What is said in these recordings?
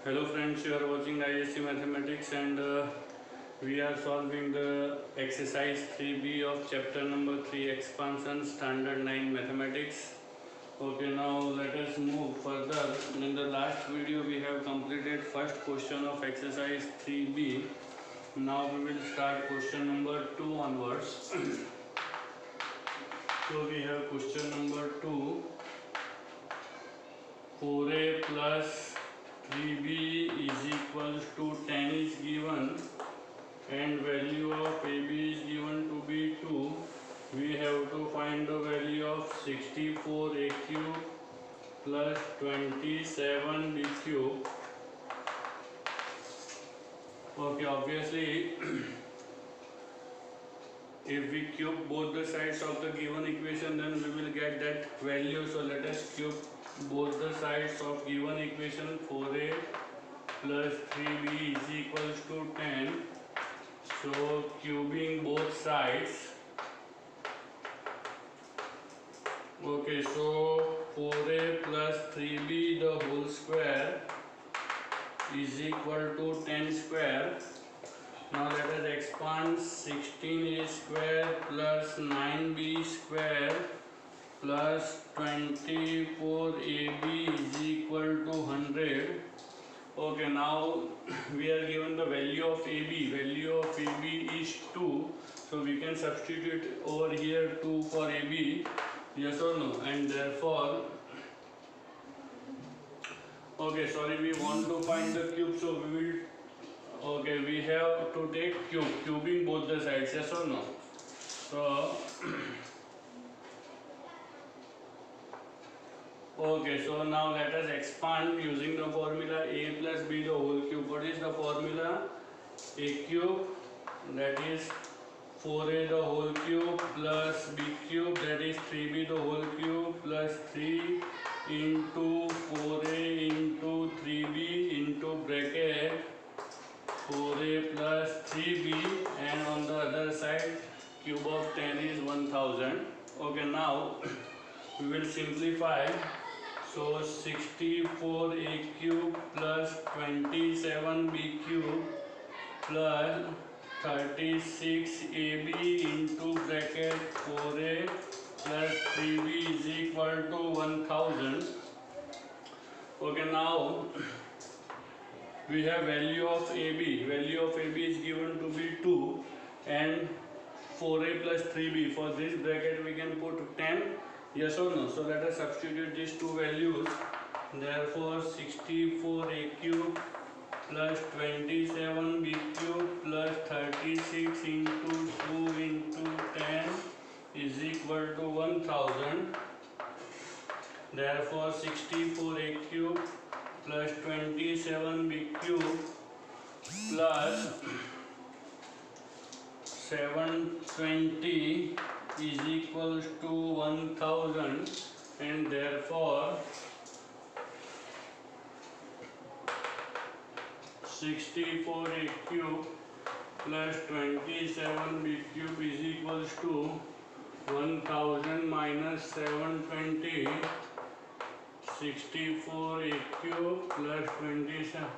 Hello friends, you are watching ISC Mathematics and we are solving the exercise 3B of chapter number 3 expansion standard 9 mathematics. Okay, now let us move further. In the last video we have completed first question of exercise 3B. Now we will start question number 2 onwards. So we have question number 2. 4a plus 3b is equals to 10 is given and value of ab is given to be 2. We have to find the value of 64a cube plus 27b cube. Okay, obviously if we cube both the sides of the given equation, then we will get that value. So let us cube both the sides of given equation. 4a plus 3b is equals to 10. So cubing both sides. Okay, so 4a plus 3b the whole square is equal to 10 square. Now let us expand 16a square plus 9b square plus 24ab is equal to 100. Okay, now we are given the value of AB. Value of AB is 2. So we can substitute over here 2 for AB. Yes or no? And therefore, okay, sorry, we want to find the cube. So we will, okay, we have to take cube. Cubing both the sides. Yes or no? So, okay, so now let us expand using the formula a plus b the whole cube. What is the formula? A cube, that is 4a the whole cube plus b cube, that is 3b the whole cube plus 3 into 4a into 3b into bracket 4a plus 3b, and on the other side cube of 10 is 1000. Okay, now we will simplify. So 64a cube plus 27b cube plus 36ab into bracket 4a plus 3b is equal to 1000. Okay, now we have value of AB. Value of AB is given to be 2 and 4a plus 3b. For this bracket we can put 10. Yes or no? So let us substitute these two values. Therefore 64a cube plus 27b cube plus 36 into 2 into 10 is equal to 1000. Therefore 64a cube plus 27b cube plus 720 is equals to 1000, and therefore 64a cube plus 27b cube is equals to 1000 minus 720. 64a cube plus 27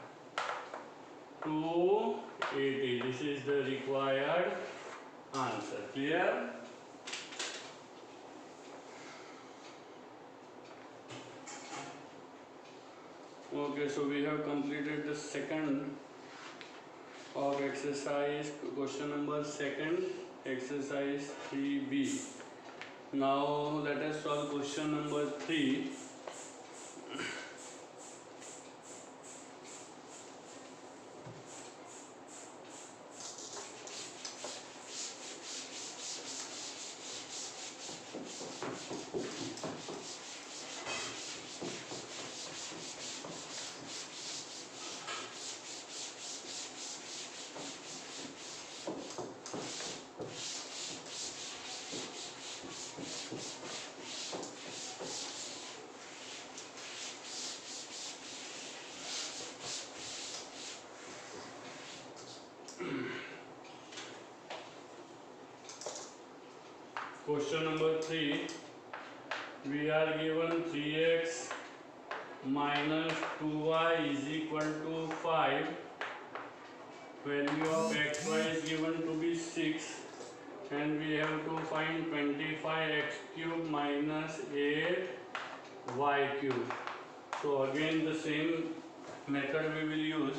280. This is the required answer. Clear? Okay, so we have completed the second of exercise, question number second, exercise 3b. Now let us solve question number 3. Question number 3, we are given 3x minus 2y is equal to 5. Value of xy is given to be 6, and we have to find 25x cube minus 8y cube. So again the same method we will use.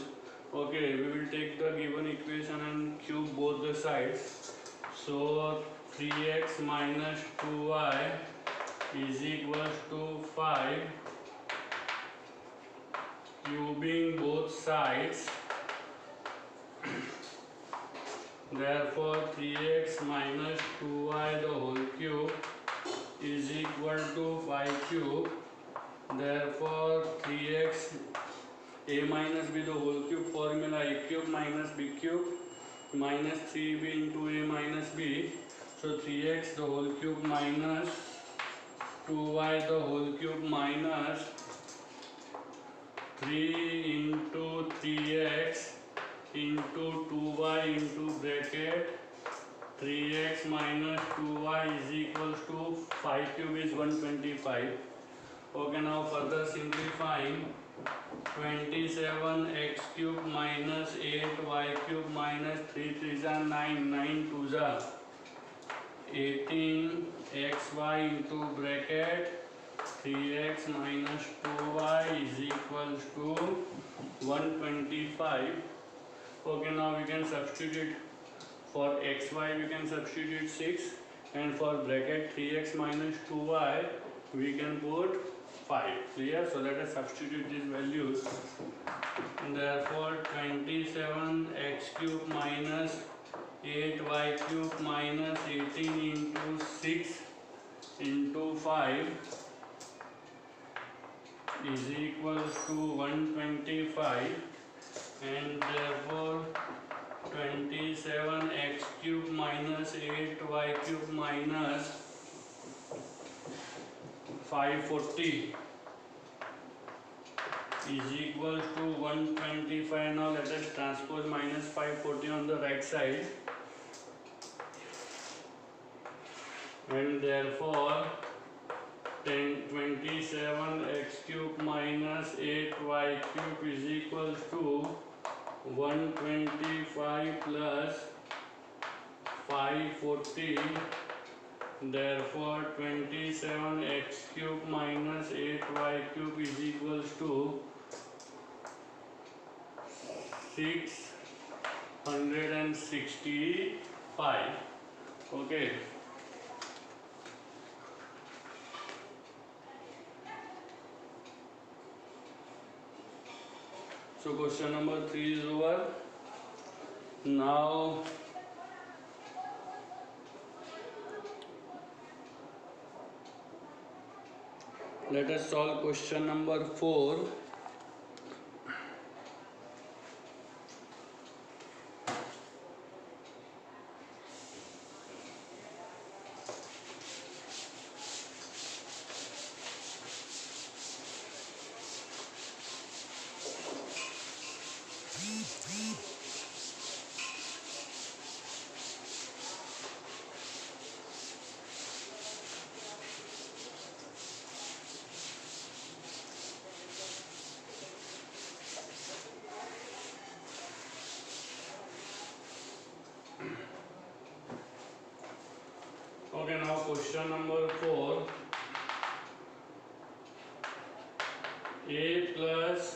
Okay, we will take the given equation and cube both the sides. So 3x minus 2y is equals to 5, cubing both sides. Therefore 3x minus 2y the whole cube is equal to 5 cube. Therefore 3x a minus b the whole cube formula, a cube minus b cube minus 3b into a minus b. So 3x the whole cube minus 2y the whole cube minus 3 into 3x into 2y into bracket 3x minus 2y is equals to 5 cube is 125. Okay, now further simplifying, 27x cube minus 8y cube minus 3 3s are 9, 9 2s are 18xy into bracket 3x minus 2y is equals to 125. Okay, now we can substitute for xy, we can substitute 6, and for bracket 3x minus 2y we can put 5. Clear? So let us substitute these values. Therefore 27x cube minus 8y cube minus 18 into 6 into 5 is equals to 125, and therefore 27x cube minus 8y cube minus 540 is equals to 125. Now let us transpose minus 540 on the right side, and therefore 27x cube minus 8y cube is equals to 125 plus 540. Therefore 27x cube minus 8y cube is equals to 665. Okay. So question number 3 is over. Now let us solve question number 4. Okay, now question number 4. A plus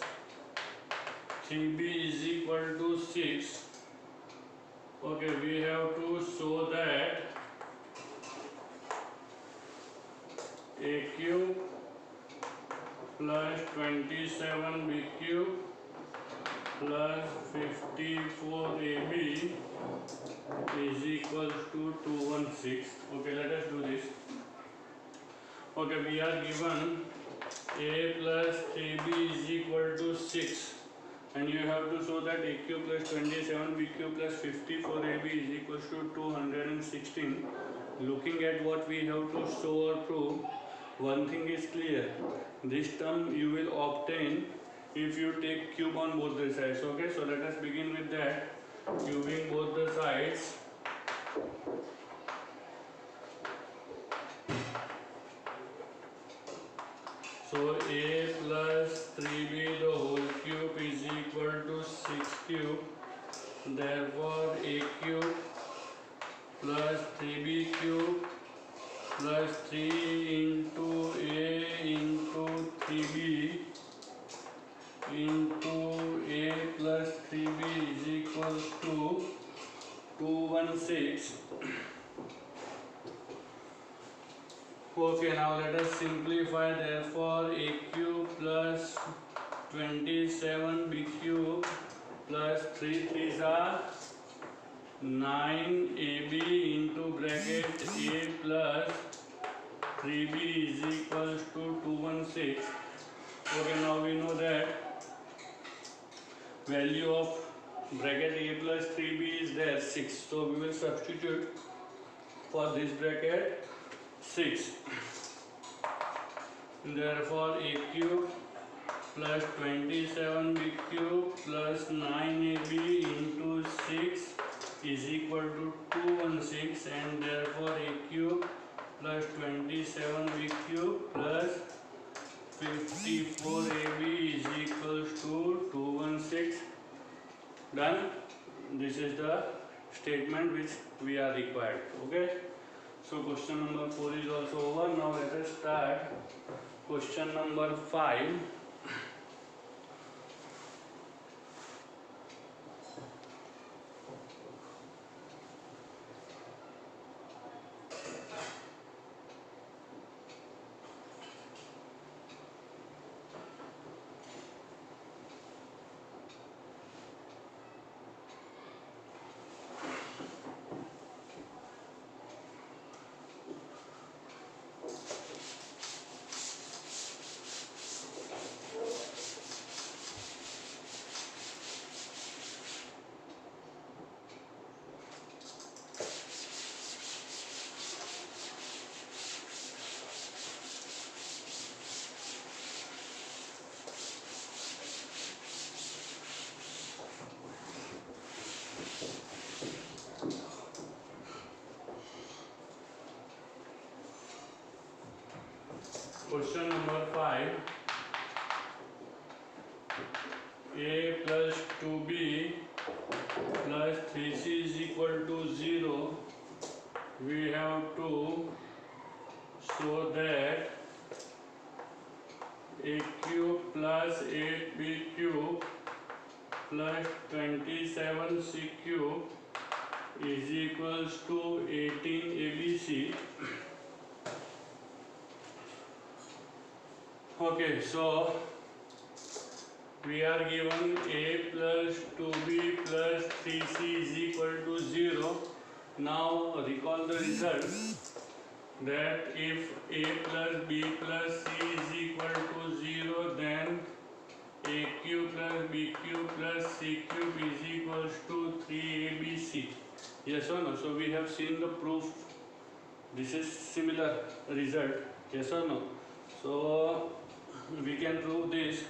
3b is equal to 6. Okay, we have to show that a cube plus 27b cube plus 54ab is equal to 216. Okay, let us do this. Okay, we are given a plus ab is equal to 6, and you have to show that a cube plus 27b cube plus 54ab is equal to 216. Looking at what we have to show or prove, one thing is clear: this term you will obtain if you take cube on both the sides. Okay, so let us begin with that. Cubing both the sides. So So a plus 3b the whole cube is equal to 6 cube. Therefore a cube plus 3b cube plus 3 into a into 3b into a plus 3b is equal to 216. Okay, now let us simplify. Therefore a cube plus 27b cube plus 3 3s are 9ab into bracket a plus 3b is equals to 216. Okay, now we know that value of bracket a plus 3b is there 6. So we will substitute for this bracket 6. Therefore a cube plus 27b cube plus 9ab into 6 is equal to 216, and therefore a cube plus 27b cube plus 54ab is equals to 216. Done. This is the statement which we are required. Okay. So question number 4 is also over. Now let us start question number 5. Question number 5. A plus 2b plus 3c is equal to 0. We have to show that a cube plus 8b cube plus 27c cube is equals to 18abc. Okay, so we are given a plus 2b plus 3c is equal to 0. Now recall the result that if a plus b plus c is equal to 0, then a cube plus b cube plus c cube is equals to 3abc. Yes or no? So we have seen the proof. This is similar result. Yes or no? So we can prove this.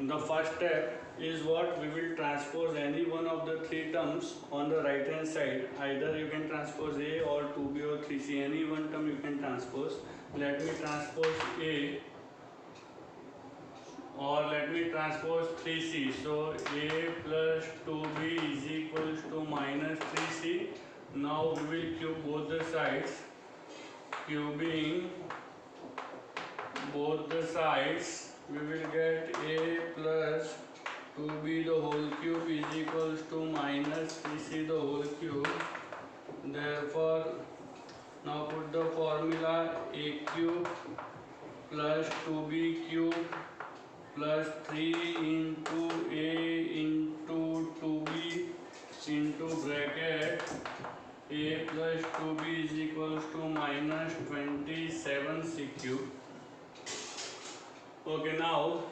The first step is what? We will transpose any one of the three terms on the right hand side. Either you can transpose a or 2b or 3c. Any one term you can transpose. Let me transpose a, or let me transpose 3c. So a plus 2b is equals to minus 3c. Now we will cube both the sides. Cubing both the sides, we will get a plus 2b the whole cube is equals to minus 3c the whole cube. Therefore, now put the formula a cube plus 2b cube plus 3 into a into 2b into bracket a plus 2b is equals to minus 27c cube. Okay, now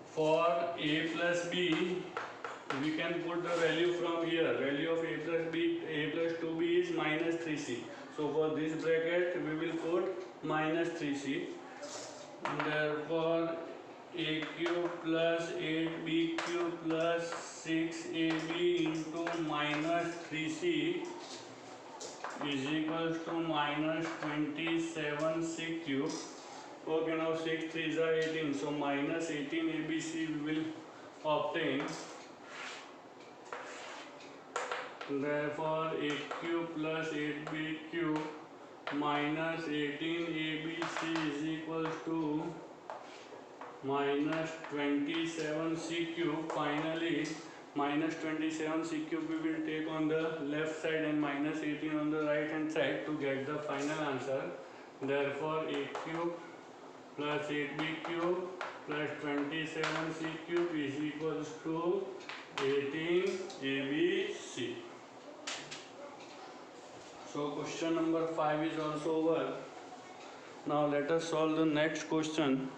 for a plus b, we can put the value from here. Value of a plus b, a plus 2b is minus 3c. So for this bracket, we will put minus 3c. And therefore, a cube plus 8b cube plus 6ab into minus 3c is equals to minus 27 c cube. Okay, now 6 3s are 18, so minus 18 ABC we will obtain. Therefore, a cube plus 8b cube minus 18ABC is equals to minus 27c cube. Finally, minus 27c cube we will take on the left side and minus 18 on the right hand side to get the final answer. Therefore, a cube plus 8b cube plus 27c cube is equals to 18abc. So question number 5 is also over. Now let us solve the next question.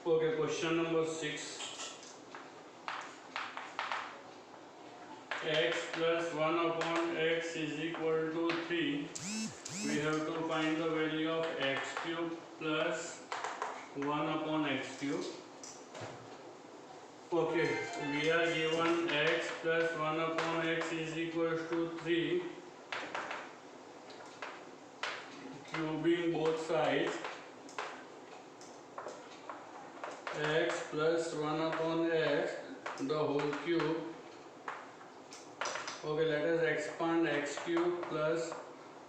Okay, question number 6. X plus 1 upon x is equal to 3. We have to find the value of x cube plus 1 upon x cube. Okay, we are given x plus 1 upon x is equal to 3. Cubing both sides. X plus 1 upon x, the whole cube. Okay, let us expand x cube plus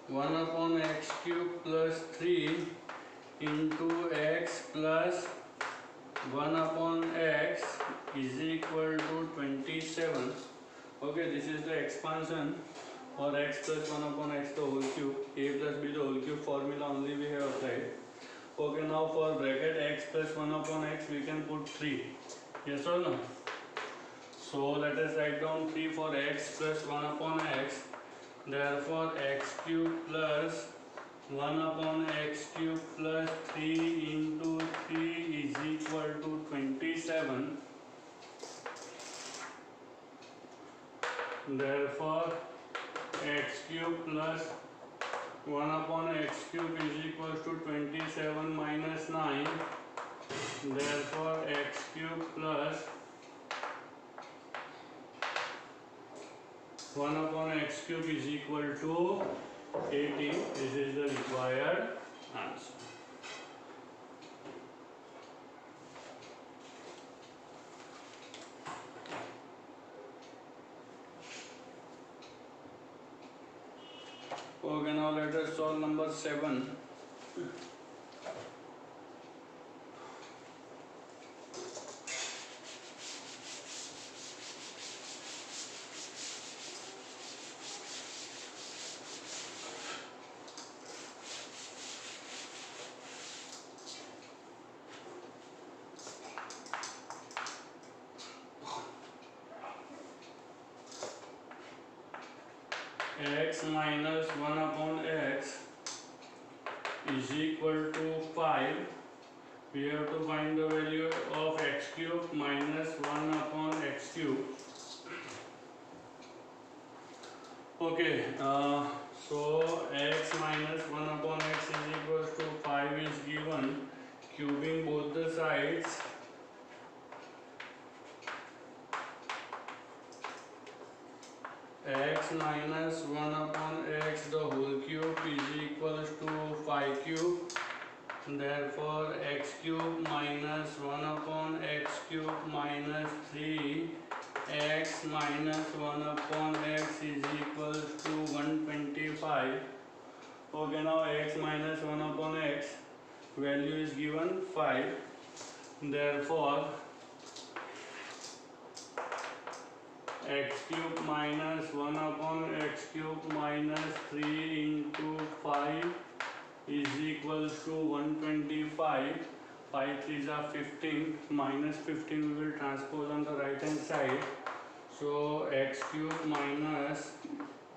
1 upon x cube plus 3 into x plus 1 upon x is equal to 27. Okay, this is the expansion for x plus 1 upon x the whole cube. A plus b the whole cube formula only we have applied. Okay, now for bracket x plus 1 upon x we can put 3. Yes or no? So let us write down 3 for x plus 1 upon x. Therefore x cube plus 1 upon x cube plus 3 into 3 is equal to 27. Therefore x cube plus 1 upon x cube is equal to 27 minus 9. Therefore x cube plus 1 upon x cube is equal to 18. This is the required answer. Okay, now let us solve number 7. X minus 1 upon x is equal to 5. We have to find the value of x cube minus 1 upon x cube. Okay, so x minus 1 upon x is equal to 5 is given. Cubing both the sides. X minus 1 upon x the whole cube is equals to 5 cube. Therefore x cube minus 1 upon x cube minus 3 x minus 1 upon x is equals to 125. Okay, now x minus 1 upon x value is given 5. Therefore x cube minus 1 upon x cube minus 3 into 5 is equals to 125. 5 3s are 15, minus 15 we will transpose on the right hand side. So x cube minus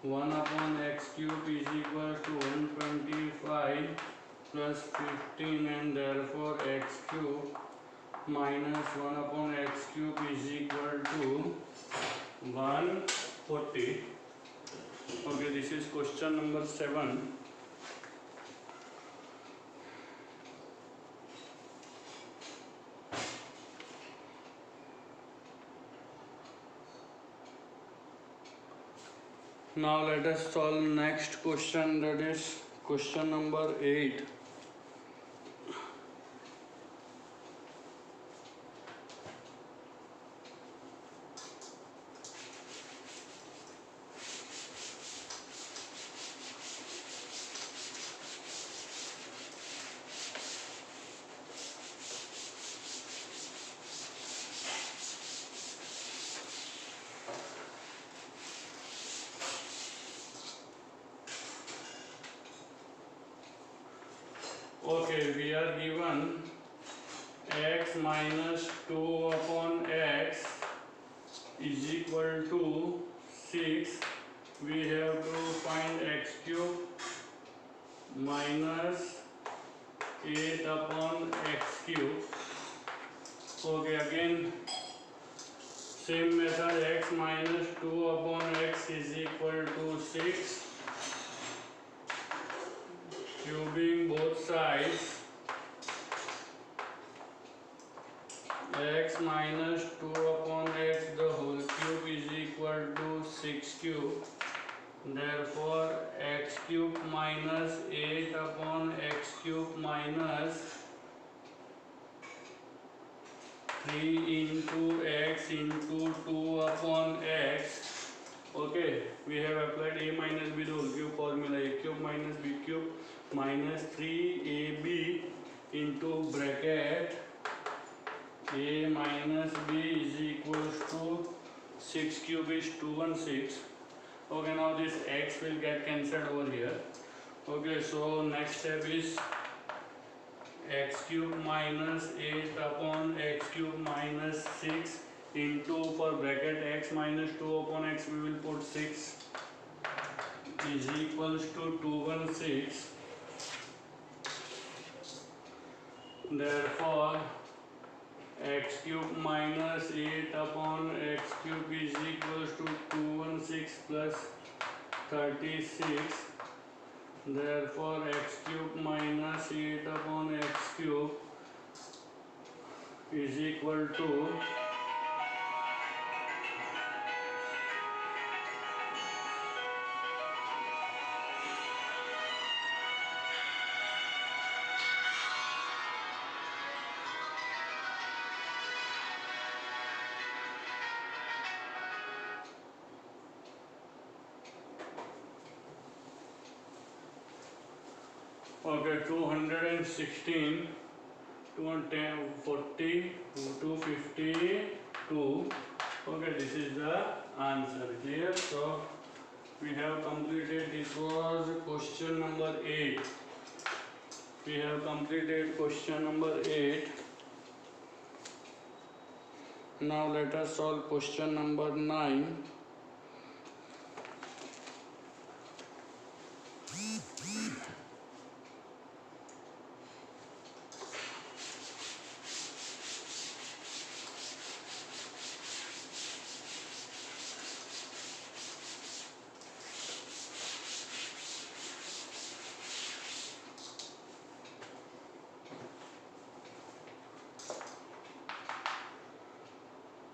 1 upon x cube is equal to 125 plus 15, and therefore x cube minus 1 upon x cube is equal to 140. Okay, this is question number 7. Now let us solve next question, that is question number 8. Okay, we are given x minus 2 upon x is equal to 6. We have to find x cube minus 8 upon x cube. Okay, again same method, x minus 2 upon x is equal to 6. Cubing both sides, x minus 2 upon x the whole cube is equal to 6 cube. Therefore x cube minus 8 upon x cube minus 3 into x into 2 upon x. Okay, we have applied a minus b the whole cube formula. A cube minus b cube minus 3ab into bracket a minus b is equals to 6 cube is 216. Okay, now this x will get cancelled over here. Okay, so next step is x cube minus 8 upon x cube minus 6 into, for bracket x minus 2 upon x we will put 6 is equals to 216. Therefore x cube minus 8 upon x cube is equals to 216 plus 36. Therefore x cube minus 8 upon x cube is equal to okay 216, 210, 40, 252. Okay, this is the answer. Clear? So we have completed, this was question number 8. We have completed question number 8. Now let us solve question number 9.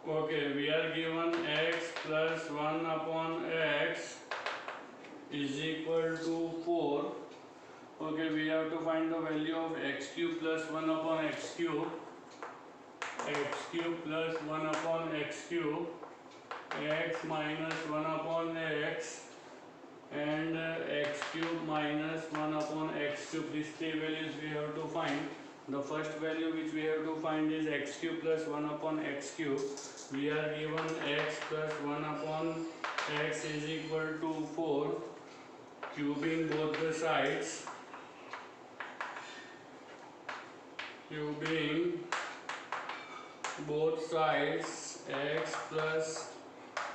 Okay, we are given x plus 1 upon x is equal to 4. Okay, we have to find the value of x cube plus 1 upon x cube. X cube plus 1 upon x cube, x minus 1 upon x and x cube minus 1 upon x cube. These three values we have to find. The first value which we have to find is x cube plus 1 upon x cube. We are given x plus 1 upon x is equal to 4. Cubing both the sides. Cubing both sides, x plus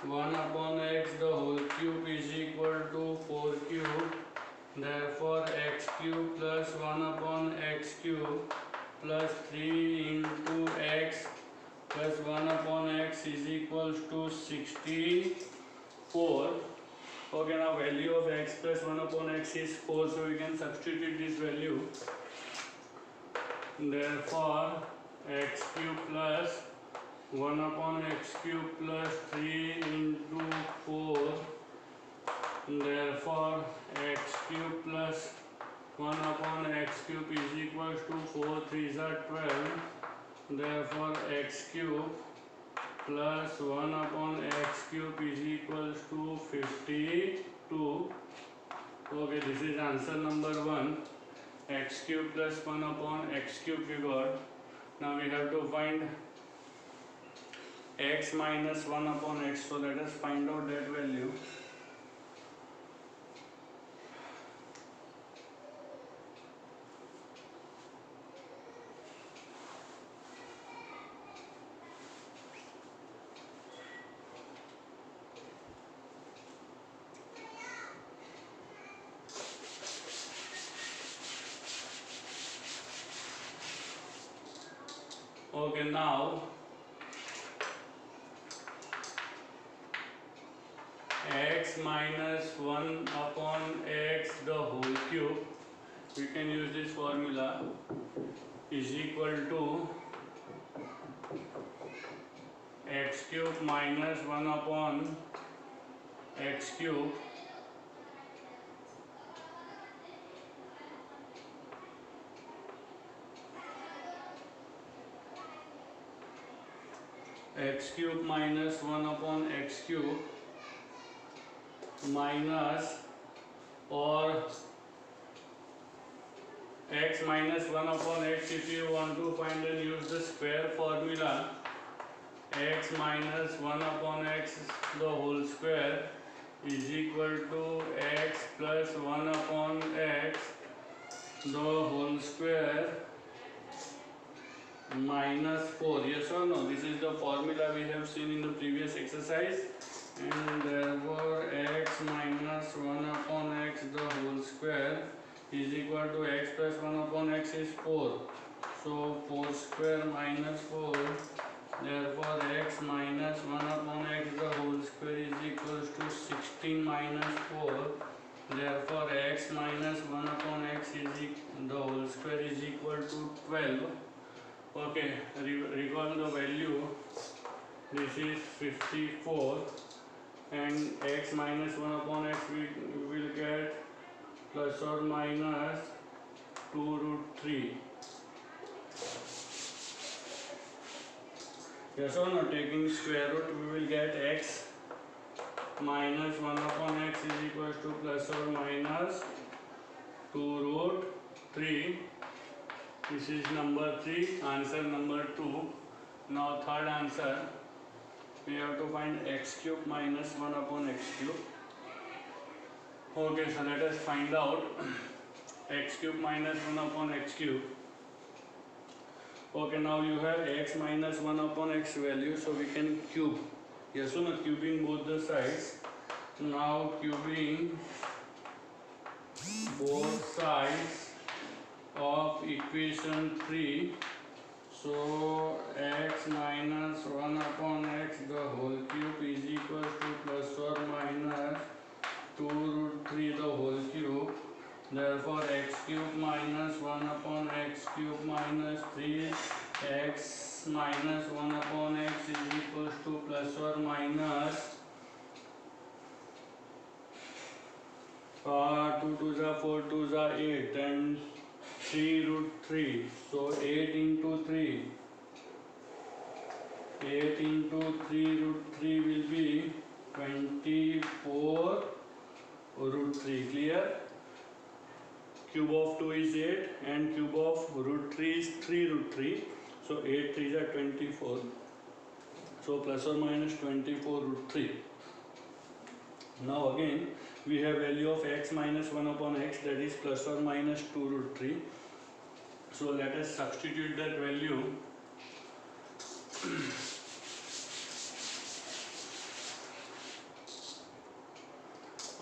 1 upon x the whole cube is equal to 4 cube. Therefore x cube plus 1 upon x cube plus 3 into x plus 1 upon x is equals to 64. Okay, now value of x plus 1 upon x is 4, so we can substitute this value. Therefore x cube plus 1 upon x cube plus 3 into 4. Therefore x cube plus 1 upon x cube is equals to 4 3s are 12. Therefore x cube plus 1 upon x cube is equals to 52. Okay, this is answer number 1. X cube plus 1 upon x cube we got. Now we have to find x minus 1 upon x, so let us find out that value. Okay, now x minus 1 upon x the whole cube, we can use this formula, is equal to x cube minus 1 upon x cube x cube minus 1 upon x cube minus, or x minus 1 upon x, if you want to find and use the square formula, x minus 1 upon x the whole square is equal to x plus 1 upon x the whole square minus 4. Yes or no? This is the formula we have seen in the previous exercise, and therefore x minus 1 upon x the whole square is equal to x plus 1 upon x is 4. So 4 square minus 4. Therefore x minus 1 upon x the whole square is equals to 16 minus 4. Therefore x minus 1 upon x is the whole square is equal to 12. Okay, recall the value. This is 54, and x minus 1 upon x we will get plus or minus 2 root 3. Yes or no? Taking square root, we will get x minus 1 upon x is equals to plus or minus 2 root 3. This is number 3, answer number 2. Now third answer, we have to find x cube minus 1 upon x cube. Okay, so let us find out x cube minus 1 upon x cube. Okay, now you have x minus 1 upon x value, so we can cube. Yes or no? Cubing both the sides. Now cubing both sides of equation 3. So x minus 1 upon x the whole cube is equal to plus or minus 2 root 3 the whole cube. Therefore x cube minus 1 upon x cube minus 3 x minus 1 upon x is equals to plus or minus 2 2s are 4 2s are 8 and 3 root 3. So 8 into 3. 8 into 3 root 3 will be 24 root 3. Clear? Cube of 2 is 8 and cube of root 3 is 3 root 3. So 8 3s are 24. So plus or minus 24 root 3. Now again we have value of x minus 1 upon x, that is plus or minus 2 root 3. So let us substitute that value.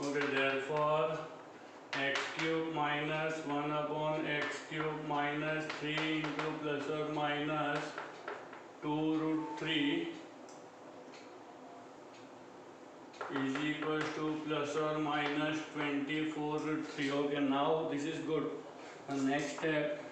Okay, therefore x cube minus 1 upon x cube minus 3 into plus or minus 2 root 3 is equals to plus or minus 24 root 3. Okay, now this is good. The next step,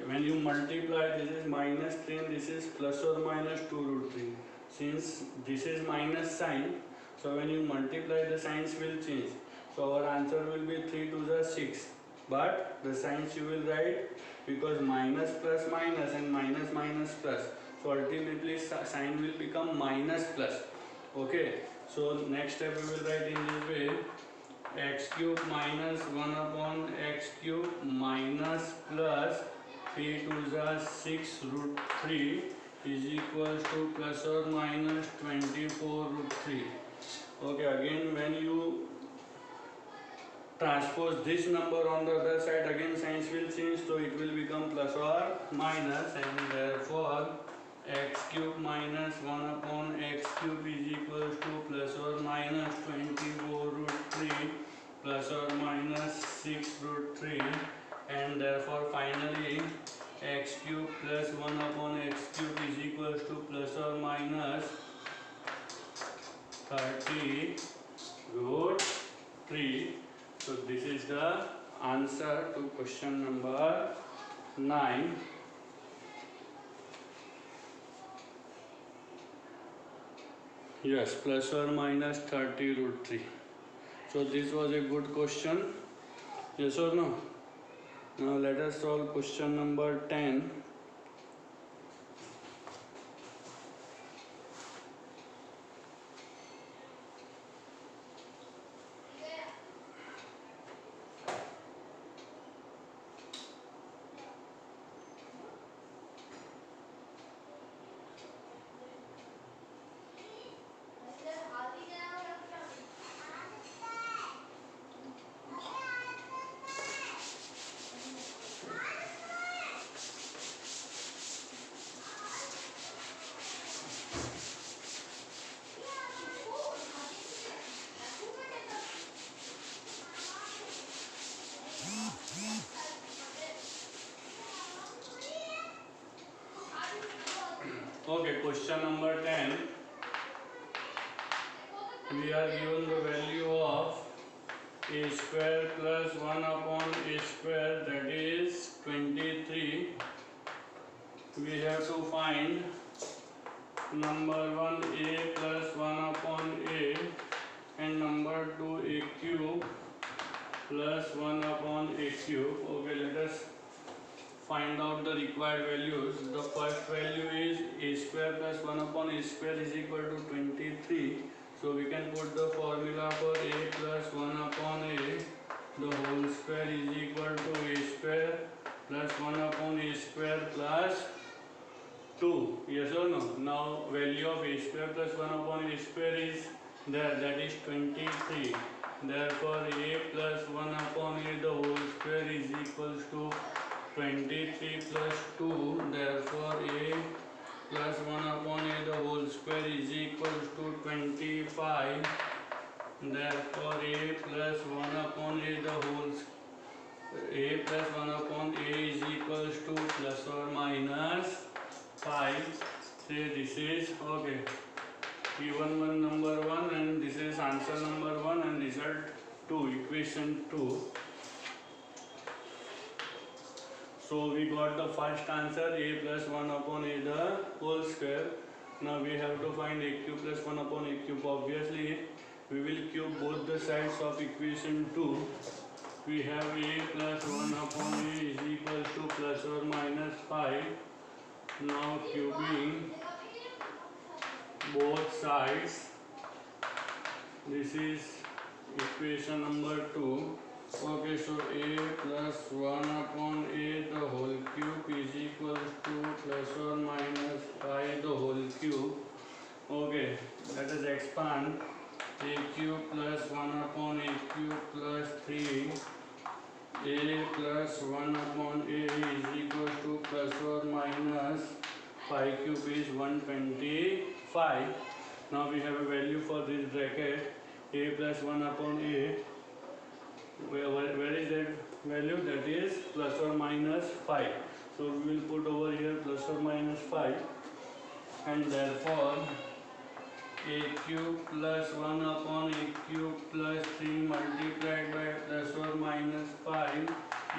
when you multiply, this is minus 3 and this is plus or minus 2 root 3. Since this is minus sign, so when you multiply, the signs will change. So our answer will be 3 to the 6. But the signs you will write, because minus plus minus and minus minus plus. So ultimately sign will become minus plus. Okay. So next step we will write in this way: x cube minus 1 upon x cube minus plus 3 to the 6 root 3 is equals to plus or minus 24 root 3. Okay, again when you transpose this number on the other side, again signs will change, so it will become plus or minus, and therefore x cube minus 1 upon x cube is equals to plus or minus 24 root 3 plus or minus 6 root 3, and therefore finally x cube plus 1 upon x cube is equals to plus or minus 30 root 3. So this is the answer to question number 9. Yes, plus or minus 30 root 3. So this was a good question. Yes or no? Now let us solve question number 10. Okay, question number 10. We are given the value of a square plus 1 upon a square, that is 23. We have to find number 1 a plus 1 upon a and number 2 a cube plus 1 upon a cube. Okay, let us find out the required values. The first value is a square plus 1 upon a square is equal to 23. So we can put the formula for a plus 1 upon a, the whole square is equal to a square plus 1 upon a square plus 2. Yes or no? Now value of a square plus 1 upon a square is there, that is 23. Therefore a plus 1 upon a the whole square is equals to 23 plus 2. Therefore a plus 1 upon a the whole square is equals to 25. Therefore a plus 1 upon a the whole a plus 1 upon a is equals to plus or minus 5. Say this is okay. Given one number 1 and this is answer number 1 and result 2, equation 2. So we got the first answer, a plus 1 upon a the whole square. Now we have to find a cube plus 1 upon a cube. Obviously we will cube both the sides of equation 2. We have a plus 1 upon a is equal to plus or minus 5. Now cubing both sides. This is equation number 2. Okay, so a plus 1 upon a the whole cube is equals to plus or minus 5 the whole cube. Okay, let us expand. A cube plus 1 upon a cube plus 3. A plus 1 upon a is equal to plus or minus 5 cube is 125. Now we have a value for this bracket. A plus 1 upon a. Where is that value? That is plus or minus 5. So we will put over here plus or minus 5, and therefore a cube plus 1 upon a cube plus 3 multiplied by plus or minus 5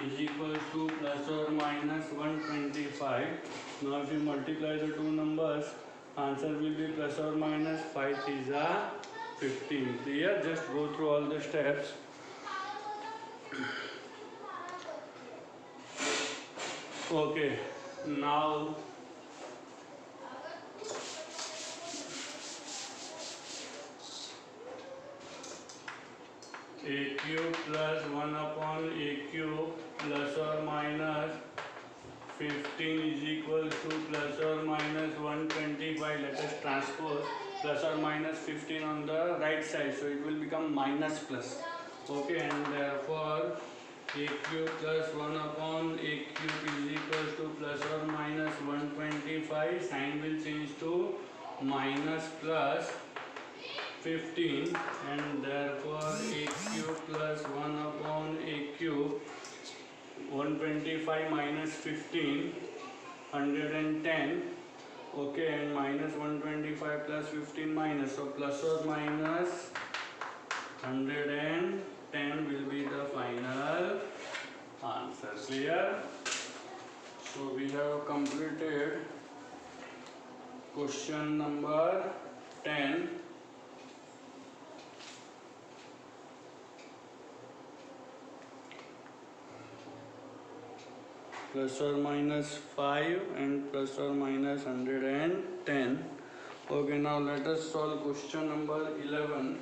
is equal to plus or minus 125. Now if you multiply the two numbers, answer will be plus or minus 5 is 15. Clear? Just go through all the steps. Okay, now a cube plus 1 upon a cube plus or minus 15 is equal to plus or minus 125. Let us transpose plus or minus 15 on the right side, so it will become minus plus. Okay, and therefore a cube plus 1 upon a cube is equal to plus or minus 125. Sign will change to minus plus 15, and therefore a cube plus 1 upon a cube 125 minus 15 110. Okay, and minus 125 plus 15 minus, so plus or minus 110 will be the final answer. Clear? So we have completed question number 10. Plus or minus 5 and plus or minus 110. Okay, now let us solve question number 11.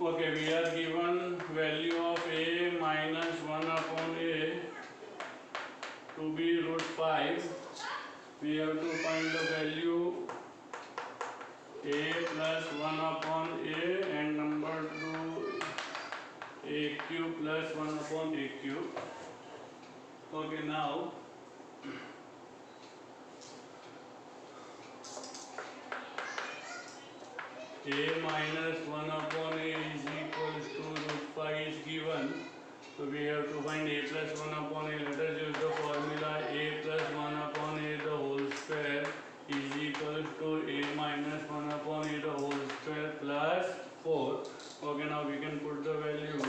Okay, we are given value of a minus 1 upon a to be root 5. We have to find the value a plus 1 upon a and number 2 a cube plus 1 upon a cube. Okay, now a minus 1 upon a is equals to root 5 is given. So we have to find a plus 1 upon a. Let us use the formula a plus 1 upon a the whole square is equals to a minus 1 upon a the whole square plus 4. Okay, now we can put the value.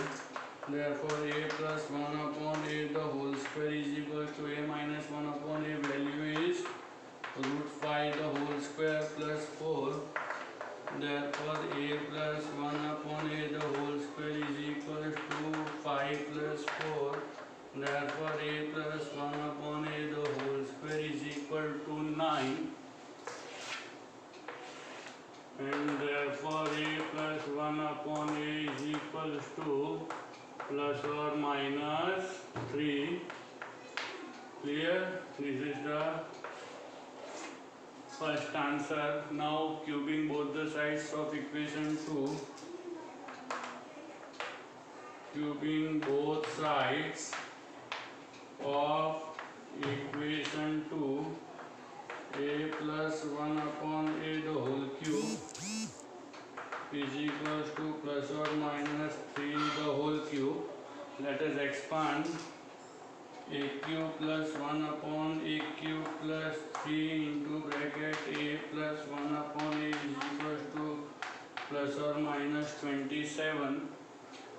Therefore a plus 1 upon a the whole square is equals to a minus 1 upon a. Value is root 5 the whole square plus 4. Therefore a plus 1 upon a the whole square is equal to 5 plus 4. Therefore a plus 1 upon a the whole square is equal to 9. And therefore a plus 1 upon a is equal to plus or minus 3. Clear? This is the first answer. Now cubing both the sides of equation 2. Cubing both sides of equation 2. A plus 1 upon a the whole cube is equals to plus or minus 3 the whole cube. Let us expand. A cube plus 1 upon a cube plus 3 into bracket a plus 1 upon a is equals to plus or minus 27.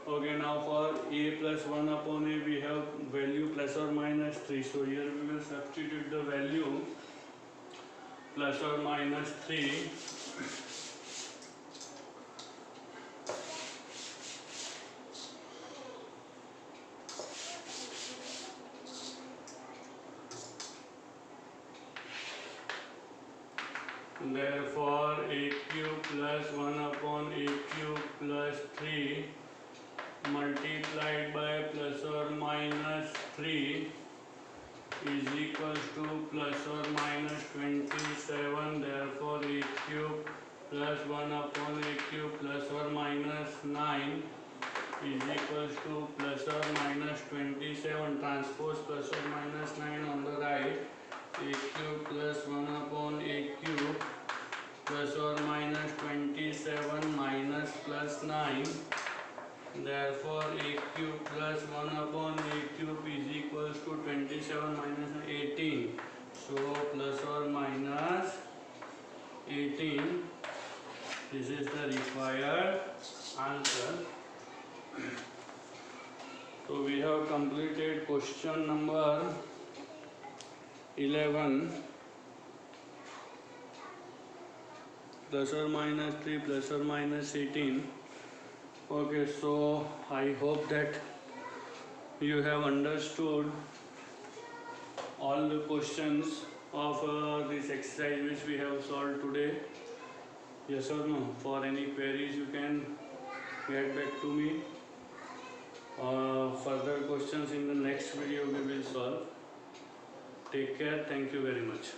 Okay, now for a plus 1 upon a we have value plus or minus 3. So here we will substitute the value plus or minus 3. Therefore a cube plus 1 upon a cube plus 3 multiplied by plus or minus 3 is equals to plus or minus 27. Therefore a cube plus 1 upon a cube plus or minus 9 is equals to plus or minus 27. Transpose plus or minus 9 on the right. A cube plus 1 upon a cube plus or minus 27 minus plus 9. Therefore a cube plus 1 upon a cube is equals to 27 minus 18. So plus or minus 18. This is the required answer. So we have completed question number 11. Plus or minus 3 plus or minus 18. Okay, so I hope that you have understood all the questions of this exercise which we have solved today. Yes or no? For any queries you can get back to me. Further questions in the next video we will solve. Take care. Thank you very much.